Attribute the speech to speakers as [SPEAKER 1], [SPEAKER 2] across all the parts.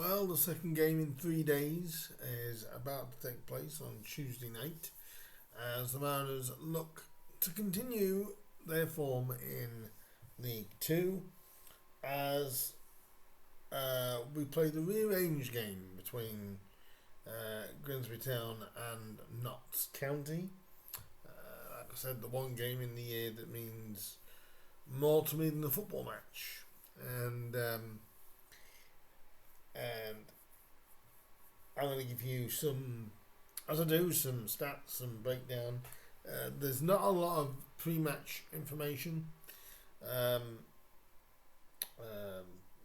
[SPEAKER 1] Well, the second game in 3 days is about to take place on Tuesday night as the Mariners look to continue their form in League 2 as we play the rearranged game between Grimsby Town and Notts County. Like I said, the one game in the year that means more to me than the football match. And I'm going to give you some stats, some breakdown. There's not a lot of pre-match information.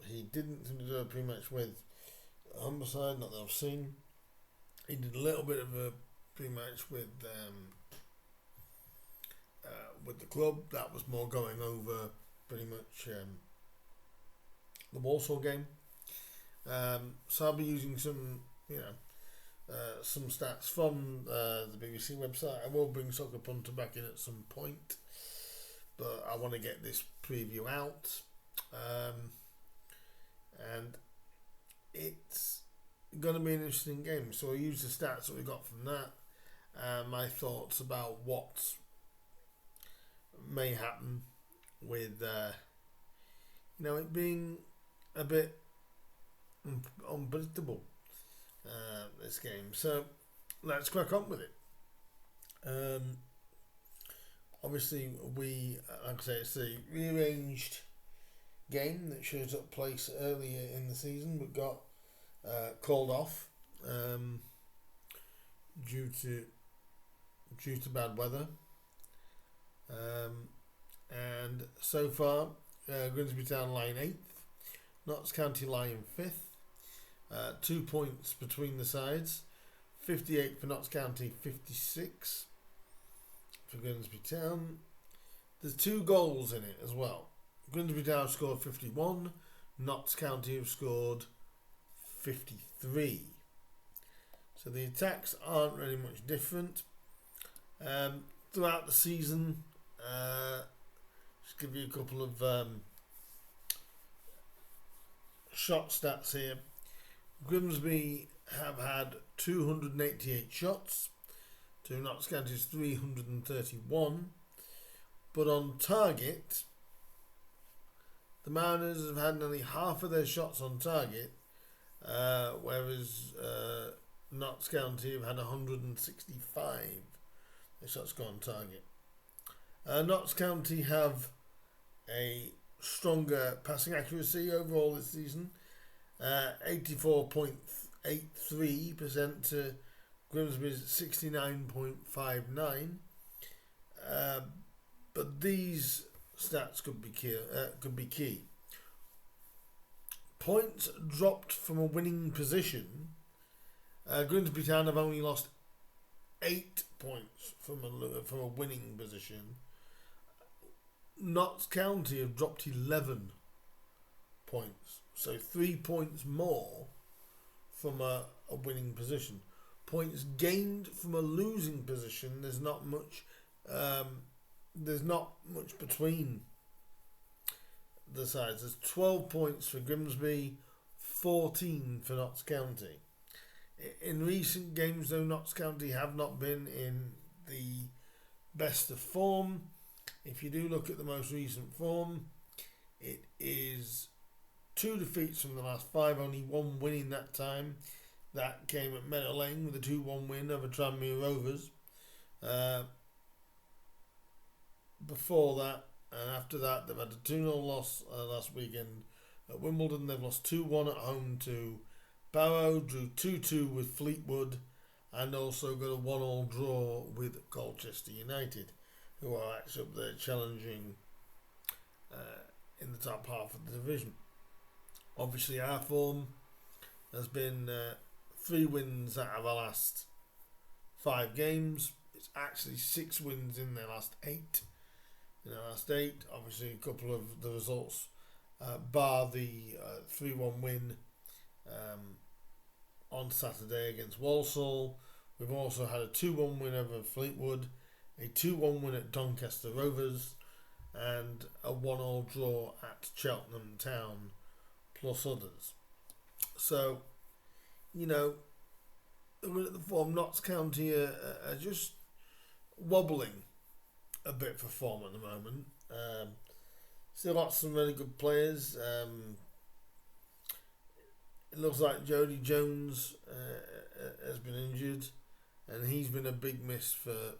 [SPEAKER 1] He didn't do a pre-match with Humberside, not that I've seen. He did a little bit of a pre-match with the club. That was more going over pretty much the Walsall game. So I'll be using some stats from the BBC website. I will bring Soccer Punter back in at some point, but I want to get this preview out. And it's going to be an interesting game. So I'll use the stats that we got from that, my thoughts about what may happen with it being a bit unpredictable, this game. So let's crack on with it. Obviously, like I say, it's a rearranged game that should have took place earlier in the season but got called off due to bad weather. And so far, Grimsby Town lie in 8th, Notts County lie in 5th, 2 points between the sides, 58 for Notts County, 56 for Grimsby Town. There's 2 goals in it as well. Grimsby Town scored 51, Notts County have scored 53. So the attacks aren't really much different. Throughout the season, just give you a couple of shot stats here. Grimsby have had 288 shots to Notts County's 331, but on target, the Mariners have had nearly half of their shots on target, whereas Notts County have had 165 shots gone on target. Notts County have a stronger passing accuracy overall this season, 84.83% to Grimsby's 69.59. But these stats could be key. Points dropped from a winning position. Grimsby Town have only lost 8 points from a winning position. Notts County have dropped 11 points, so 3 points more from a winning position. Points gained from a losing position. There's not much. There's not much between the sides. There's 12 points for Grimsby, 14 for Notts County. In recent games, though, Notts County have not been in the best of form. If you do look at the most recent form, it is 2 defeats from the last 5, only 1 win in that time. That came at Meadow Lane with a 2-1 win over Tranmere Rovers. Before that and after that, they've had a 2-0 loss last weekend at Wimbledon. They've lost 2-1 at home to Barrow, drew 2-2 with Fleetwood, and also got a 1-1 draw with Colchester United, who are actually up there challenging in the top half of the division. Obviously, our form has been 3 wins out of our last 5 games. It's actually 6 wins in their last 8. Obviously, a couple of the results, bar the 3-1 win on Saturday against Walsall. We've also had a 2-1 win over Fleetwood, a 2-1 win at Doncaster Rovers, and a 1-1 draw at Cheltenham Town, plus others. So, you know, at the form, Notts County are just wobbling a bit for form at the moment. Still got some really good players. It looks like Jody Jones has been injured, and he's been a big miss for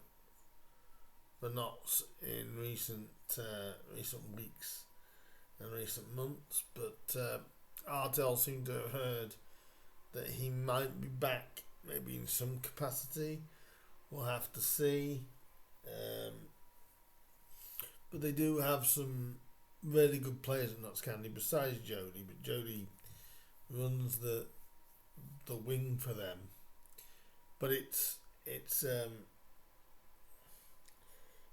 [SPEAKER 1] Notts in recent weeks and recent months. But Ardell seemed to have heard that he might be back, maybe in some capacity. We'll have to see. But they do have some really good players at Notts County besides Jody. But Jody runs the wing for them. But it's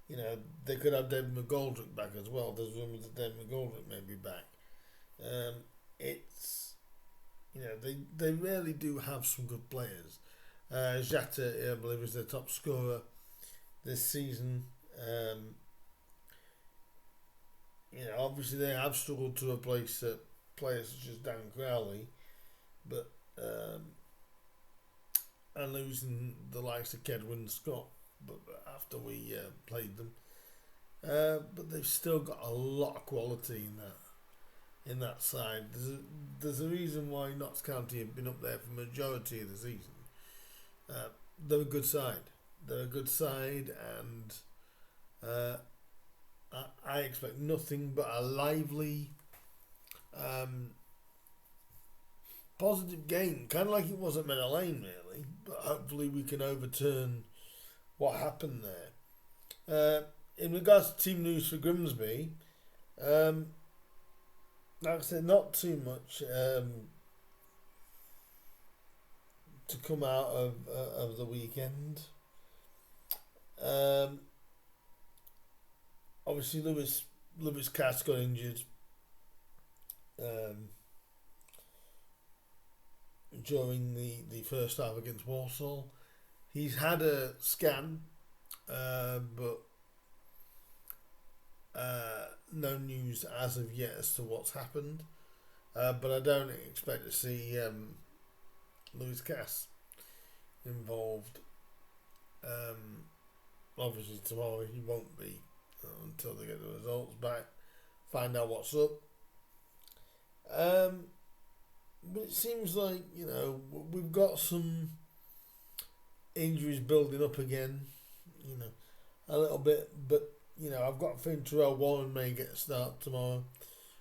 [SPEAKER 1] you know, they could have David McGoldrick back as well. There's rumours that David McGoldrick may be back. It's, you know, they really do have some good players. Jata, I believe, is their top scorer this season. You know, obviously they have struggled to replace players such as Dan Crowley, but and losing the likes of Kedwin Scott, but after we played them, but they've still got a lot of quality in that side. There's a reason why Notts County have been up there for the majority of the season. They're a good side. They're a good side, and I expect nothing but a lively, positive game, kind of like it was at Meadow Lane, really. But hopefully we can overturn what happened there. In regards to team news for Grimsby, like I said, not too much to come out of the weekend. Obviously, Lewis Cass got injured during the first half against Walsall. He's had a scan, but no news as of yet as to what's happened. But I don't expect to see Lewis Cass involved. Obviously tomorrow he won't be until they get the results back, find out what's up. But it seems like, you know, we've got some injuries building up again, you know, a little bit. But, you know, I've got a feeling Terrell Warren may get a start tomorrow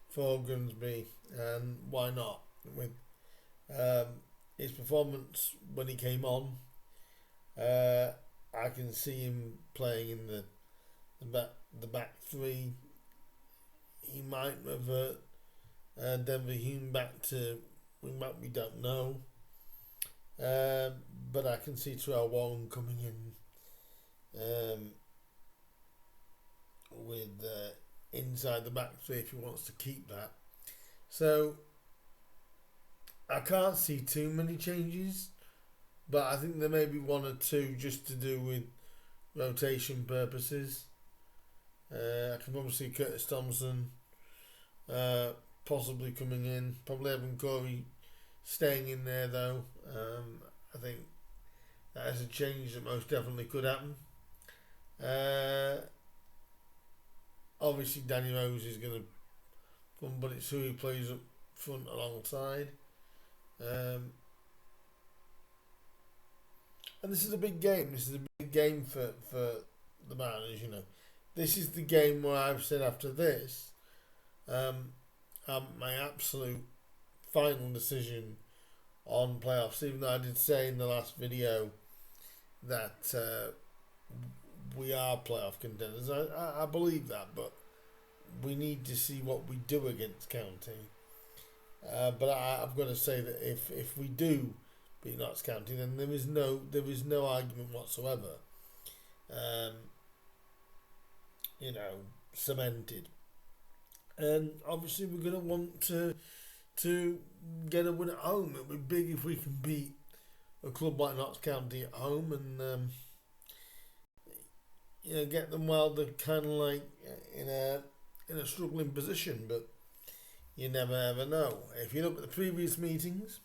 [SPEAKER 1] for Grimsby, and why not? With his performance when he came on, I can see him playing in the back three. He might revert Denver Hume back to wing back, we don't know. But I can see Terrell Warren coming in with inside the back three if he wants to keep that. So I can't see too many changes, but I think there may be one or two just to do with rotation purposes. I can probably see Curtis Thompson possibly coming in. Probably Evan Corey staying in there though. I think that is a change that most definitely could happen. Obviously Danny Rose is going to come, but it's who he plays up front alongside. And this is a big game. This is a big game for the Mariners, you know. This is the game where I've said after this, my absolute final decision on playoffs, even though I did say in the last video that we are playoff contenders. I believe that, but we need to see what we do against County. But I've got to say that if we do beat Notts County, then there is no argument whatsoever. You know, cemented. And obviously we're going to want to get a win at home. It would be big if we can beat a club like Notts County at home and you know, get them while they're kind of like in a struggling position. But you never ever know. If you look at the previous meetings,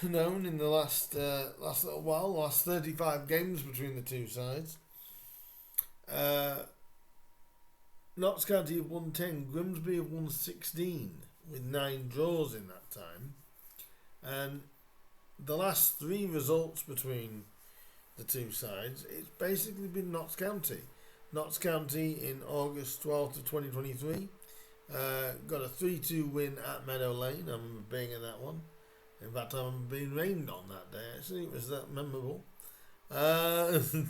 [SPEAKER 1] known in the last little while, last 35 games between the two sides. Notts County have won 10, Grimsby have won 16, with 9 draws in that time. And the last 3 results between the two sides, it's basically been Notts County. Notts County in August 12th of 2023 got a 3-2 win at Meadow Lane. I remember being in that one. In fact, I remember being rained on that day, actually. It was that memorable. The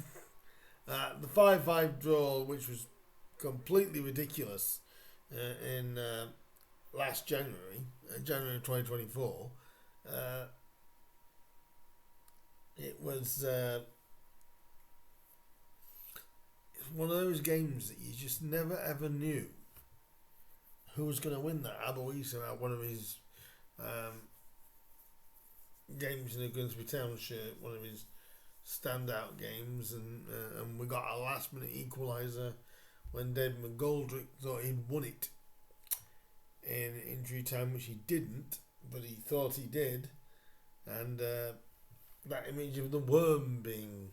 [SPEAKER 1] 5-5 draw, which was completely ridiculous in last January 2024. It was one of those games that you just never ever knew who was going to win that. Aloisa had one of his games in the Grimsby Town shirt, one of his standout games, and we got a last minute equaliser when David McGoldrick thought he'd won it in injury time, which he didn't, but he thought he did. And that image of the worm being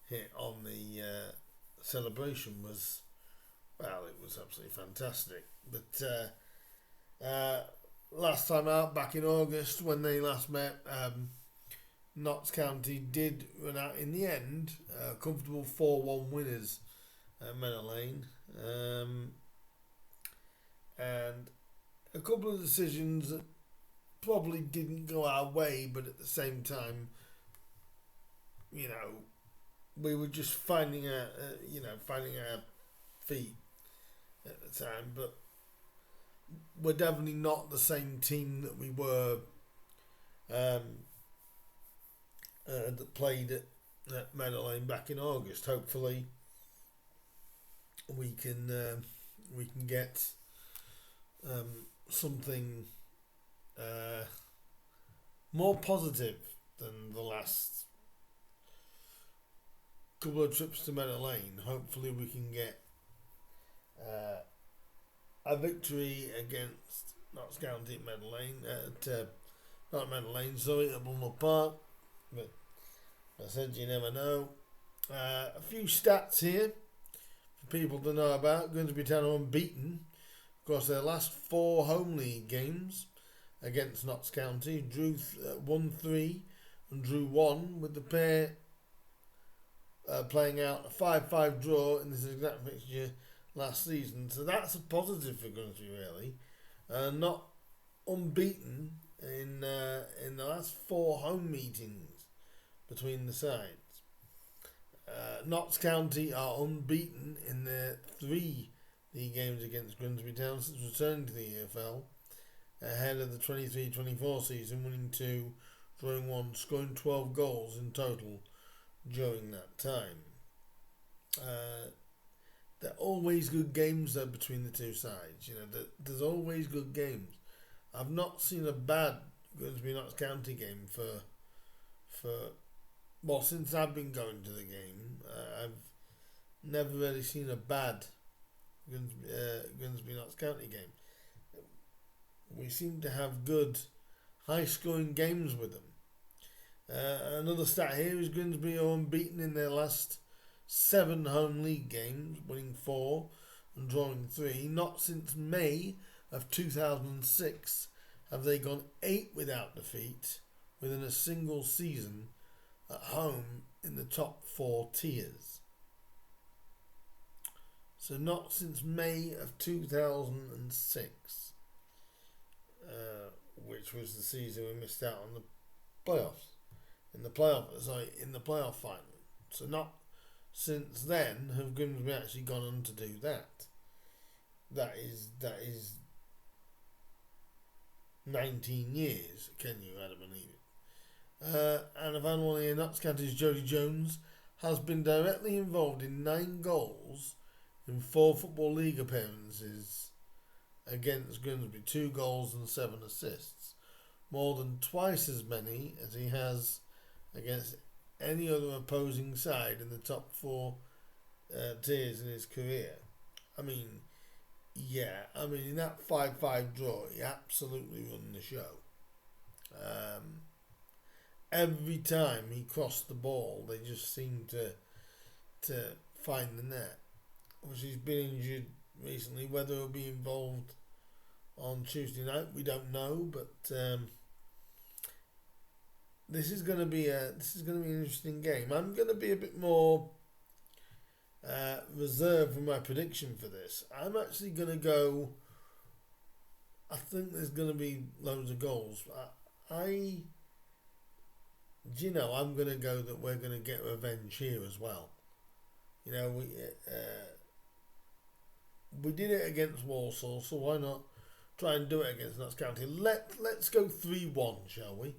[SPEAKER 1] hit on the celebration was, well, it was absolutely fantastic. But last time out, back in August, when they last met, Notts County did run out in the end, comfortable 4-1 winners at Meadow Lane. And a couple of decisions that probably didn't go our way, but at the same time, you know, we were just finding our feet at the time. But we're definitely not the same team that we were that played at Meadow Lane back in August. Hopefully, we can get something more positive than the last couple of trips to Meadow Lane. Hopefully we can get a victory against Notts County at Meadow Lane, not Meadow Lane, sorry, at Bulmer Park. But I said you never know. A few stats here for people to know about. Grimsby Town are unbeaten across their last 4 home league games against Notts County. Drew 1-3 and drew 1, with the pair playing out a 5-5 draw in this exact fixture last season. So that's a positive for Grimsby, really. Not unbeaten in the last 4 home meetings between the sides. Notts County are unbeaten in their 3 league games against Grimsby Town since returning to the EFL, ahead of the 23-24 season, winning 2, drawing 1, scoring 12 goals in total during that time. There are always good games though between the two sides. You know, there's always good games. I've not seen a bad Grimsby Notts County game for since I've been going to the game. I've never really seen a bad Grimsby Notts County game. We seem to have good, high-scoring games with them. Another stat here is Grimsby are unbeaten in their last 7 home league games, winning 4 and drawing 3. Not since May of 2006 have they gone 8 without defeat within a single season at home in the top 4 tiers. So not since May of 2006, which was the season we missed out on the playoffs. In the playoff final. So not since then have Grimsby actually gone on to do that. That is 19 years. Can you believe it? And a final one here. Notts County's Jody Jones has been directly involved in 9 goals in 4 Football League appearances against Grimsby, 2 goals and 7 assists, more than twice as many as he has against any other opposing side in the top 4 tiers in his career. I mean, in that 5-5 draw, he absolutely run the show. Every time he crossed the ball, they just seemed to find the net. Obviously, he's been injured recently. Whether he'll be involved on Tuesday night, we don't know. But this is going to be an interesting game. I'm going to be a bit more reserved with my prediction for this. I'm actually going to go. I think there's going to be loads of goals. I'm going to go that we're going to get revenge here as well. You know, we did it against Walsall, so why not try and do it against Notts County? Let's go 3-1, shall we?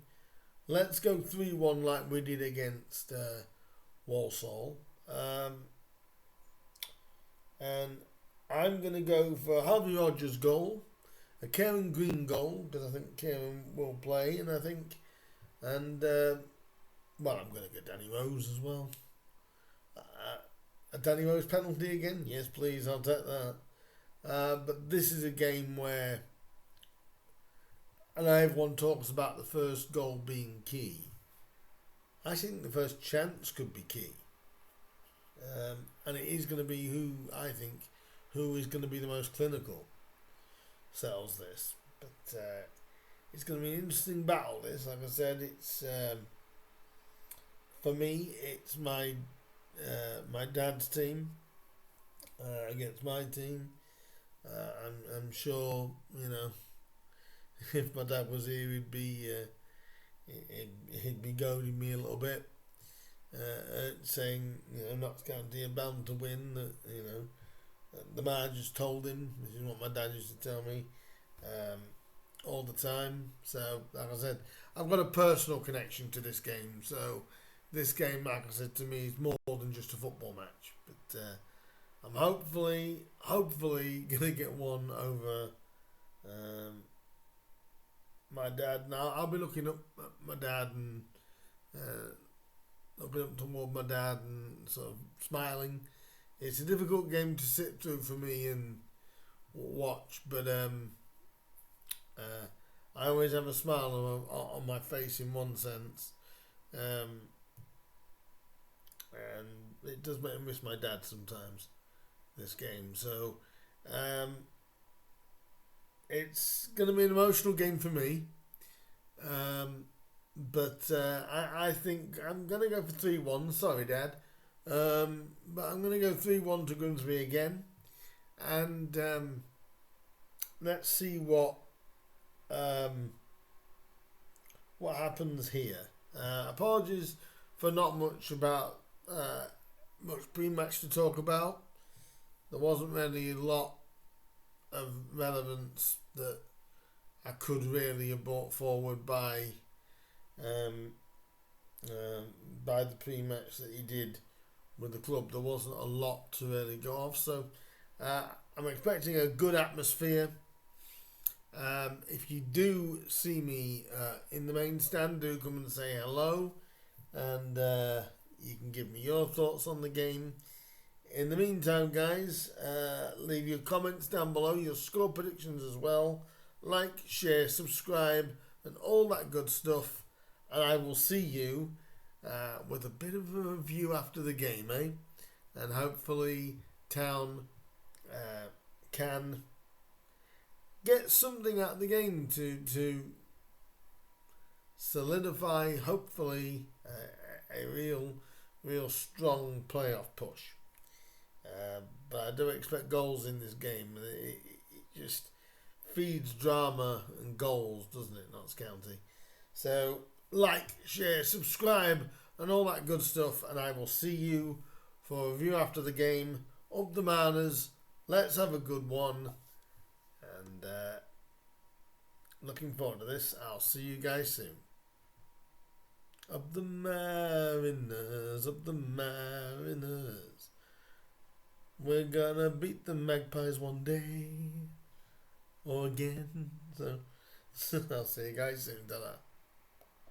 [SPEAKER 1] Let's go 3-1 like we did against Walsall. And I'm going to go for Harvey Rogers' goal, a Kieran Green goal, because I think Kieran will play, and I'm going to get Danny Rose as well. A Danny Rose penalty again? Yes, please, I'll take that. But this is a game where, and everyone talks about the first goal being key. I think the first chance could be key. And it is going to be who is going to be the most clinical settles this. But it's going to be an interesting battle, this. Like I said, it's for me, it's my dad's team against my team. I'm sure, if my dad was here, he'd be goading me a little bit, saying, Notts County are bound to win. That the man just told him. This is what my dad used to tell me all the time. So, like I said, I've got a personal connection to this game. So, this game, like I said, to me is more than just a football match. But I'm hopefully gonna get one over my dad. Now I'll be looking up at my dad and looking up toward my dad and sort of smiling. It's a difficult game to sit through for me and watch, but I always have a smile on my face in one sense. And it does make me miss my dad sometimes, this game. So it's going to be an emotional game for me. But I think I'm going to go for 3-1. Sorry, Dad. But I'm going to go 3-1 to Grimsby again. And let's see what happens here. Apologies for not much pre-match to talk about. There wasn't really a lot of relevance that I could really have brought forward by the pre-match that he did with the club. There wasn't a lot to really go off, so I'm expecting a good atmosphere. If you do see me in the main stand, do come and say hello, and you can give me your thoughts on the game. In the meantime, guys, leave your comments down below, your score predictions as well. Like, share, subscribe, and all that good stuff. And I will see you with a bit of a review after the game, eh? And hopefully Town can get something out of the game to solidify, hopefully, a real strong playoff push. But I do expect goals in this game. It just feeds drama and goals, doesn't it, Notts County? So, like, share, subscribe, and all that good stuff. And I will see you for a review after the game. Up the Mariners. Let's have a good one. And looking forward to this. I'll see you guys soon. Up the Mariners, up the Mariners. We're gonna beat the Magpies one day or again. So I'll see you guys soon. Ta-da.